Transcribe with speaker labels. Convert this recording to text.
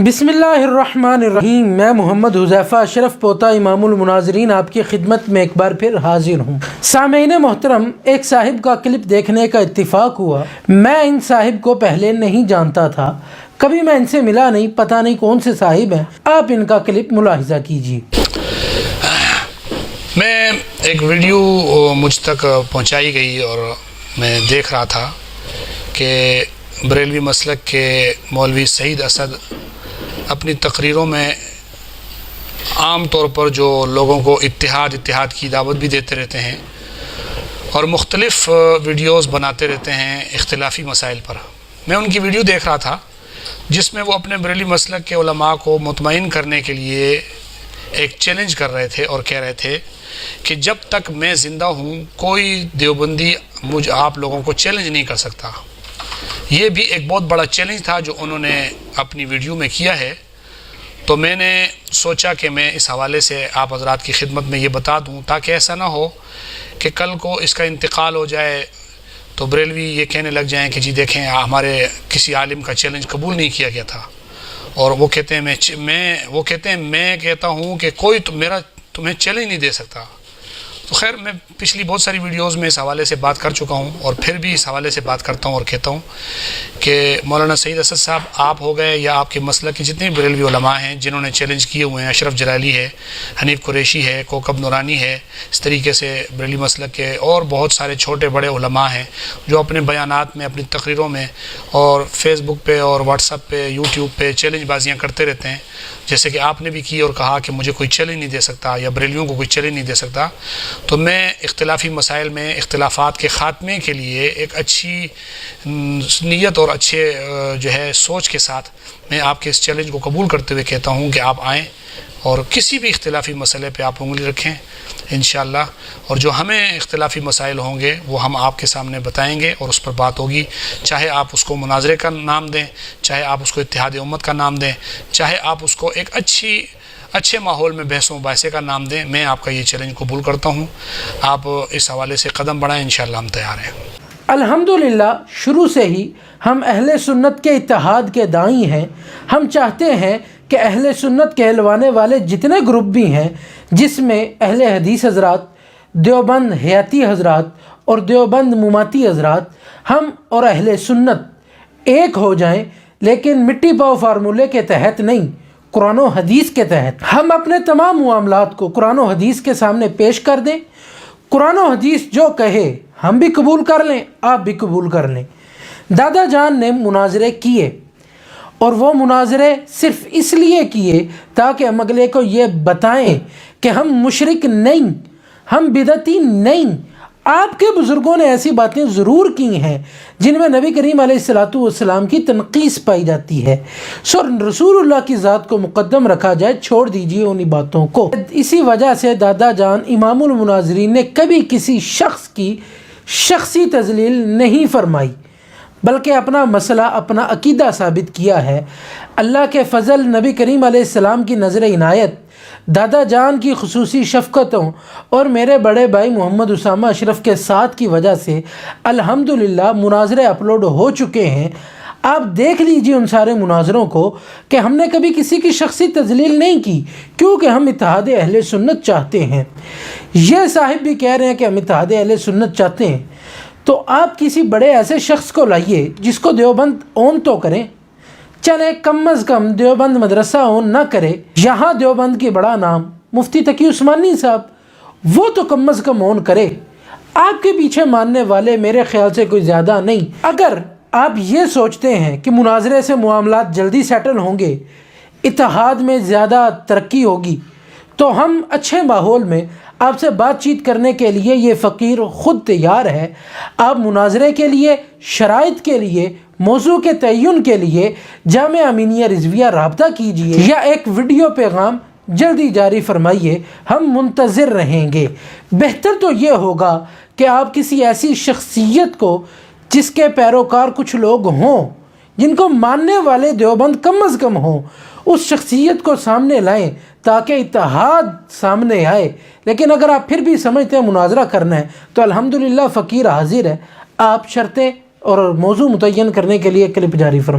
Speaker 1: بسم اللہ الرحمن الرحیم۔ میں محمد حذیفہ اشرف پوتا امام المناظرین آپ کی خدمت میں ایک بار پھر حاضر ہوں۔ سامعین محترم، ایک صاحب کا کلپ دیکھنے کا اتفاق ہوا۔ میں ان صاحب کو پہلے نہیں جانتا تھا، کبھی میں ان سے ملا نہیں، پتہ نہیں کون سے صاحب ہیں۔ آپ ان کا کلپ ملاحظہ کیجیے۔
Speaker 2: میں ایک ویڈیو مجھ تک پہنچائی گئی اور میں دیکھ رہا تھا کہ بریلوی مسلک کے مولوی سعید اسد اپنی تقریروں میں عام طور پر جو لوگوں کو اتحاد کی دعوت بھی دیتے رہتے ہیں اور مختلف ویڈیوز بناتے رہتے ہیں اختلافی مسائل پر۔ میں ان کی ویڈیو دیکھ رہا تھا جس میں وہ اپنے بریلوی مسلک کے علماء کو مطمئن کرنے کے لیے ایک چیلنج کر رہے تھے اور کہہ رہے تھے کہ جب تک میں زندہ ہوں کوئی دیوبندی آپ لوگوں کو چیلنج نہیں کر سکتا۔ یہ بھی ایک بہت بڑا چیلنج تھا جو انہوں نے اپنی ویڈیو میں کیا ہے۔ تو میں نے سوچا کہ میں اس حوالے سے آپ حضرات کی خدمت میں یہ بتا دوں تاکہ ایسا نہ ہو کہ کل کو اس کا انتقال ہو جائے تو بریلوی یہ کہنے لگ جائیں کہ جی دیکھیں ہمارے کسی عالم کا چیلنج قبول نہیں کیا گیا تھا، اور وہ کہتے ہیں میں کہتا ہوں کہ کوئی تمہیں چیلنج نہیں دے سکتا۔ تو خیر، میں پچھلی بہت ساری ویڈیوز میں اس حوالے سے بات کر چکا ہوں اور پھر بھی اس حوالے سے بات کرتا ہوں اور کہتا ہوں کہ مولانا سعید اسد صاحب آپ ہو گئے یا آپ کے مسلک کے جتنے بریلوی علماء ہیں جنہوں نے چیلنج کیے ہوئے ہیں، اشرف جلالی ہے، حنیف قریشی ہے، کوکب نورانی ہے، اس طریقے سے بریلوی مسلک کے اور بہت سارے چھوٹے بڑے علماء ہیں جو اپنے بیانات میں، اپنی تقریروں میں اور فیس بک پہ اور واٹس ایپ پہ، یوٹیوب پہ چیلنج بازیاں کرتے رہتے ہیں، جیسے کہ آپ نے بھی کی اور کہا کہ مجھے کوئی چیلنج نہیں دے سکتا یا بریلویوں کو کوئی چیلنج نہیں دے سکتا۔ تو میں اختلافی مسائل میں اختلافات کے خاتمے کے لیے ایک اچھی نیت اور اچھے جو ہے سوچ کے ساتھ میں آپ کے اس چیلنج کو قبول کرتے ہوئے کہتا ہوں کہ آپ آئیں اور کسی بھی اختلافی مسئلے پہ آپ انگلی رکھیں انشاءاللہ، اور جو ہمیں اختلافی مسائل ہوں گے وہ ہم آپ کے سامنے بتائیں گے اور اس پر بات ہوگی، چاہے آپ اس کو مناظرے کا نام دیں، چاہے آپ اس کو اتحاد امت کا نام دیں، چاہے آپ اس کو ایک اچھے ماحول میں بحث و مباحثے کا نام دیں، میں آپ کا یہ چیلنج قبول کرتا ہوں۔ آپ اس حوالے سے قدم بڑھائیں، انشاءاللہ ہم تیار ہیں۔
Speaker 1: الحمدللہ شروع سے ہی ہم اہل سنت کے اتحاد کے داعی ہیں۔ ہم چاہتے ہیں کہ اہل سنت کہلوانے والے جتنے گروپ بھی ہیں، جس میں اہل حدیث حضرات، دیوبند حیاتی حضرات اور دیوبند مماتی حضرات، ہم اور اہل سنت ایک ہو جائیں، لیکن مٹی پاؤ فارمولے کے تحت نہیں، قرآن و حدیث کے تحت ہم اپنے تمام معاملات کو قرآن و حدیث کے سامنے پیش کر دیں۔ قرآن و حدیث جو کہے ہم بھی قبول کر لیں، آپ بھی قبول کر لیں۔ دادا جان نے مناظرے کیے اور وہ مناظرے صرف اس لیے کیے تاکہ ہم اگلے کو یہ بتائیں کہ ہم مشرک نہیں، ہم بدعتی نہیں۔ آپ کے بزرگوں نے ایسی باتیں ضرور کی ہیں جن میں نبی کریم علیہ السلام کی تنقیص پائی جاتی ہے، سو رسول اللہ کی ذات کو مقدم رکھا جائے، چھوڑ دیجئے انہی باتوں کو۔ اسی وجہ سے دادا جان امام المناظرین نے کبھی کسی شخص کی شخصی تذلیل نہیں فرمائی، بلکہ اپنا مسئلہ، اپنا عقیدہ ثابت کیا ہے۔ اللہ کے فضل، نبی کریم علیہ السلام کی نظر عنایت، دادا جان کی خصوصی شفقتوں اور میرے بڑے بھائی محمد اسامہ اشرف کے ساتھ کی وجہ سے الحمدللہ مناظرے اپلوڈ ہو چکے ہیں۔ آپ دیکھ لیجئے ان سارے مناظروں کو کہ ہم نے کبھی کسی کی شخصی تذلیل نہیں کی، کیونکہ ہم اتحاد اہل سنت چاہتے ہیں۔ یہ صاحب بھی کہہ رہے ہیں کہ ہم اتحاد اہل سنت چاہتے ہیں، تو آپ کسی بڑے ایسے شخص کو لائیے جس کو دیوبند اون تو کریں، چلے کم از کم دیوبند مدرسہ اون نہ کرے۔ یہاں دیوبند کی بڑا نام مفتی تقی عثمانی صاحب، وہ تو کم از کم اون کرے۔ آپ کے پیچھے ماننے والے میرے خیال سے کوئی زیادہ نہیں۔ اگر آپ یہ سوچتے ہیں کہ مناظرے سے معاملات جلدی سیٹل ہوں گے، اتحاد میں زیادہ ترقی ہوگی، تو ہم اچھے ماحول میں آپ سے بات چیت کرنے کے لیے یہ فقیر خود تیار ہے۔ آپ مناظرے کے لیے، شرائط کے لیے، موضوع کے تعین کے لیے جامعہ امینیہ رضویہ رابطہ کیجئے یا ایک ویڈیو پیغام جلدی جاری فرمائیے، ہم منتظر رہیں گے۔ بہتر تو یہ ہوگا کہ آپ کسی ایسی شخصیت کو جس کے پیروکار کچھ لوگ ہوں، جن کو ماننے والے دیوبند کم از کم ہوں، اس شخصیت کو سامنے لائیں تاکہ اتحاد سامنے آئے۔ لیکن اگر آپ پھر بھی سمجھتے ہیں مناظرہ کرنا ہے تو الحمدللہ فقیر حاضر ہے۔ آپ شرطیں اور موضوع متعین کرنے کے لیے کلپ جاری فرمائیں۔